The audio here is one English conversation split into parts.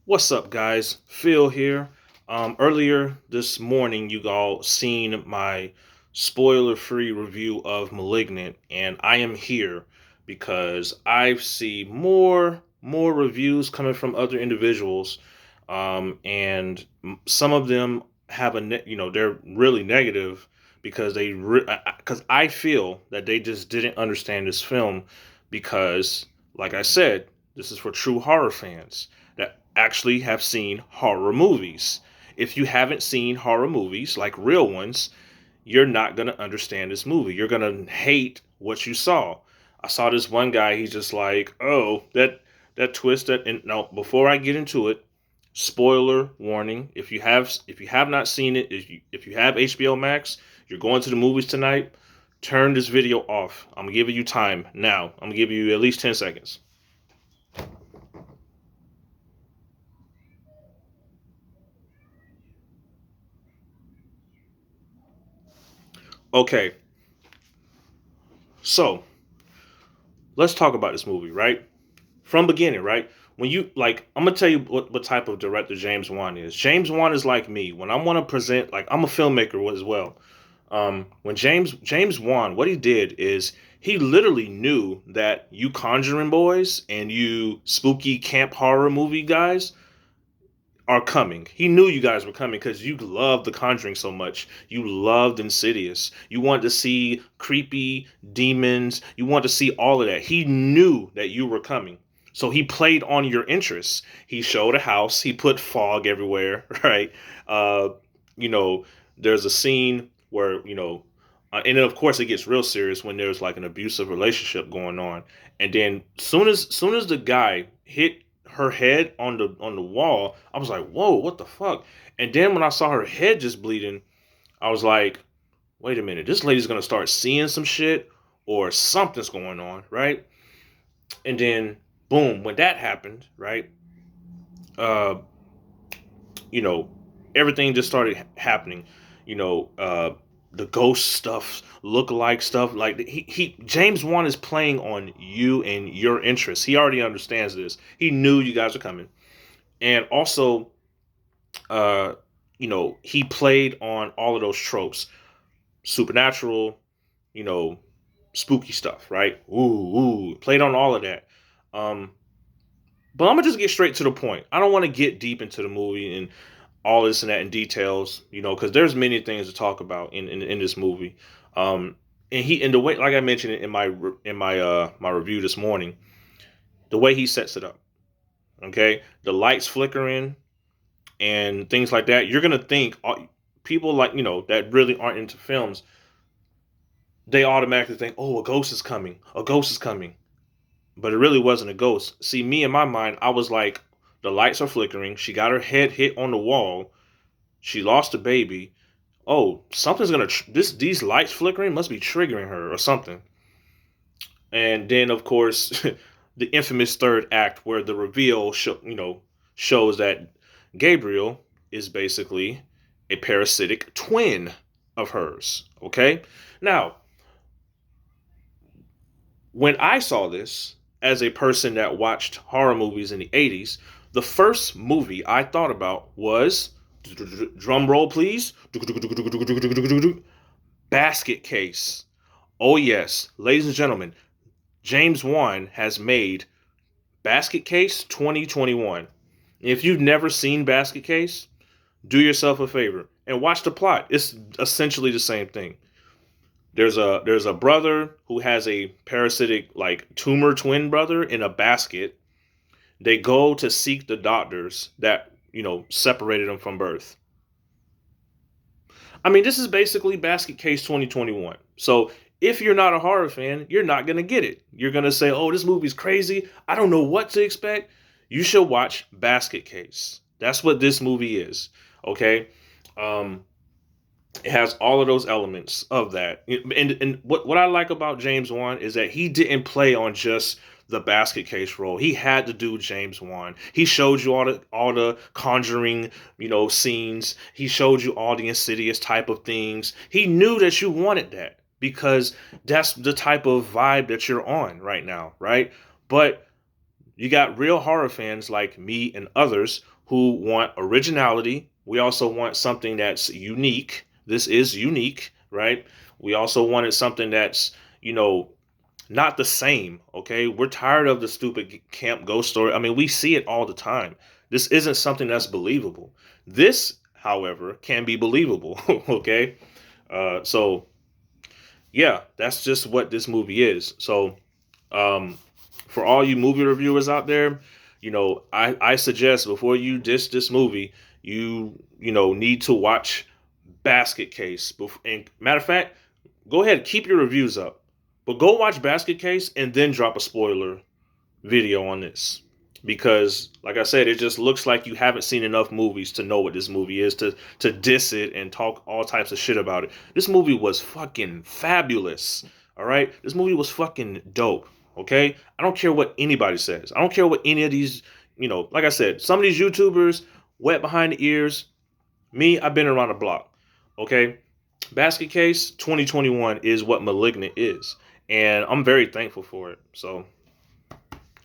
What's up, guys? Phil here. Earlier this morning, you all seen my spoiler-free review of *Malignant*, and I am here because I see more reviews coming from other individuals, and some of them have they're really negative because because I feel that they just didn't understand this film because, like I said, this is for true horror fans that actually have seen horror movies. If you haven't seen horror movies, like real ones, you're not going to understand this movie. You're going to hate what you saw. I saw this one guy, he's just like, "Oh, that twist that," and no, before I get into it, spoiler warning, if you have not seen it, if you have HBO Max, you're going to the movies tonight, turn this video off. I'm giving you time now. I'm gonna give you at least 10 seconds. Okay, so let's talk about this movie, right? From beginning, right? When you like, I'm gonna tell you what type of director James Wan is. James Wan is like me. When I want to present, like, I'm a filmmaker as well. When James Wan, what he did is he literally knew that you Conjuring boys and you spooky camp horror movie guys are coming. He knew you guys were coming because you loved The Conjuring so much. You loved Insidious. You wanted to see creepy demons. You wanted to see all of that. He knew that you were coming. So he played on your interests. He showed a house. He put fog everywhere, right? Uh, you know, there's a scene where, and then of course it gets real serious when there's like an abusive relationship going on. And then soon as the guy hit her head on the wall, I was like, "Whoa, what the fuck?" And then when I saw her head just bleeding, I was like, "Wait a minute, this lady's gonna start seeing some shit or something's going on, right?" And then boom, when that happened, right? Uh, you know, everything just started happening. You know, the ghost stuff, look-alike stuff. Like he James Wan is playing on you and your interests. He already understands this. He knew you guys are coming, and also, uh, he played on all of those tropes, supernatural, you know, spooky stuff, right? Played on all of that. Um, but I'm gonna just get straight to the point. I don't want to get deep into the movie and all this and that in details, because there's many things to talk about in this movie. Um, and the way, like I mentioned in my review this morning, the way he sets it up. Okay, the lights flickering and things like that. You're gonna think people like that really aren't into films. They automatically think, "Oh, a ghost is coming. A ghost is coming." But it really wasn't a ghost. See, me in my mind, I was like, the lights are flickering. She got her head hit on the wall. She lost a baby. Oh, something's gonna these lights flickering must be triggering her or something. And then, of course, the infamous third act where the reveal shows that Gabriel is basically a parasitic twin of hers. Okay, now when I saw this as a person that watched horror movies in the 80s, the first movie I thought about was, drum roll please, Basket Case. Oh yes, ladies and gentlemen, James Wan has made Basket Case 2021. If you've never seen Basket Case, do yourself a favor and watch the plot. It's essentially the same thing. There's a brother who has a parasitic like tumor twin brother in a basket. They go to seek the doctors that separated them from birth. I mean, this is basically Basket Case 2021. So if you're not a horror fan, you're not gonna get it. You're gonna say, "Oh, this movie's crazy. I don't know what to expect." You should watch Basket Case. That's what this movie is. Okay. Um, it has all of those elements of that. And what I like about James Wan is that he didn't play on just the basket case role. He had to do James Wan. He showed you all the conjuring, scenes. He showed you all the insidious type of things. He knew that you wanted that because that's the type of vibe that you're on right now, right? But You got real horror fans like me and others who want originality. We also want something that's unique. This is unique, right? We also wanted something that's, you know, not the same. Okay, we're tired of the stupid camp ghost story. I mean, we see it all the time. This isn't something that's believable. This, however, can be believable. Okay, so yeah, that's just what this movie is. So um, for all you movie reviewers out there, you know, I suggest before you diss this movie, you know need to watch Basket Case. And matter of fact, go ahead, keep your reviews up, but go watch Basket Case and then drop a spoiler video on this, because like I said, it just looks like you haven't seen enough movies to know what this movie is, to diss it and talk all types of shit about it. This movie was fucking fabulous. All right, this movie was fucking dope. Okay, I don't care what anybody says. I don't care what any of these, you know, like I said, some of these YouTubers wet behind the ears. Me, I've been around the block. Okay, Basket Case 2021 is what Malignant is, and I'm very thankful for it. So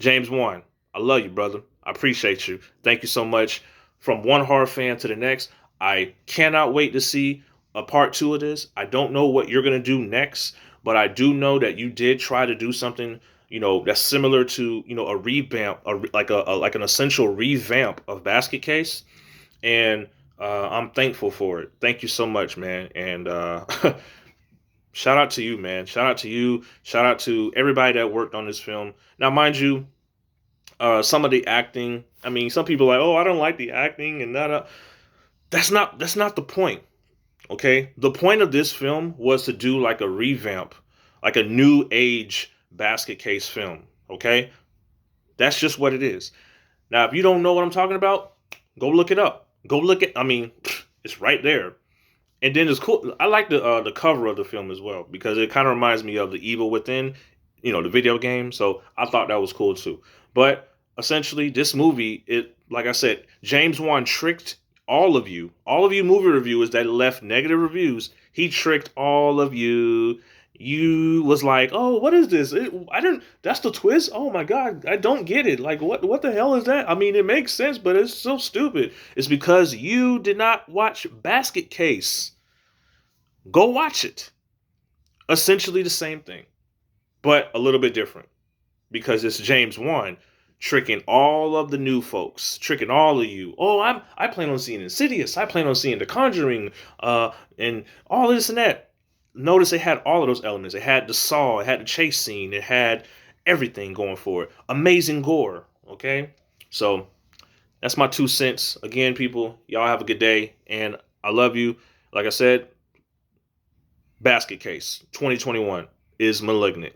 James Wan, I love you, brother. I appreciate you. Thank you so much. From one horror fan to the next, I cannot wait to see a part two of this. I don't know what you're gonna do next, but I do know that you did try to do something, you know, that's similar to, you know, a revamp, like an essential revamp of Basket Case, and I'm thankful for it. Thank you so much, man. And shout out to you, man. Shout out to you. Shout out to everybody that worked on this film. Now, mind you, some of the acting. I mean, some people are like, oh, I don't like the acting and that. That's not the point. Okay, the point of this film was to do like a revamp, like a new age Basket Case film. Okay, that's just what it is. Now, if you don't know what I'm talking about, go look it up. Go look at. I mean, it's right there. And then it's cool. I like the cover of the film as well, because it kind of reminds me of The Evil Within, you know, the video game. So I thought that was cool too. But essentially, this movie, it like I said, James Wan tricked all of you movie reviewers that left negative reviews. He tricked all of you. You was like, oh, what is this? I didn't. That's the twist. Oh my god, I don't get it. Like, what the hell is that? I mean, it makes sense, but it's so stupid. It's because you did not watch Basket Case. Go watch it. Essentially the same thing, but a little bit different, because it's James Wan tricking all of the new folks, tricking all of you. Oh, I plan on seeing Insidious. I plan on seeing The Conjuring, and all this and that. Notice it had all of those elements. It had the saw. It had the chase scene. It had everything going for it. Amazing gore. Okay, so that's my 2 cents. Again, people, y'all have a good day, and I love you. Like I said, Basket Case 2021 is Malignant.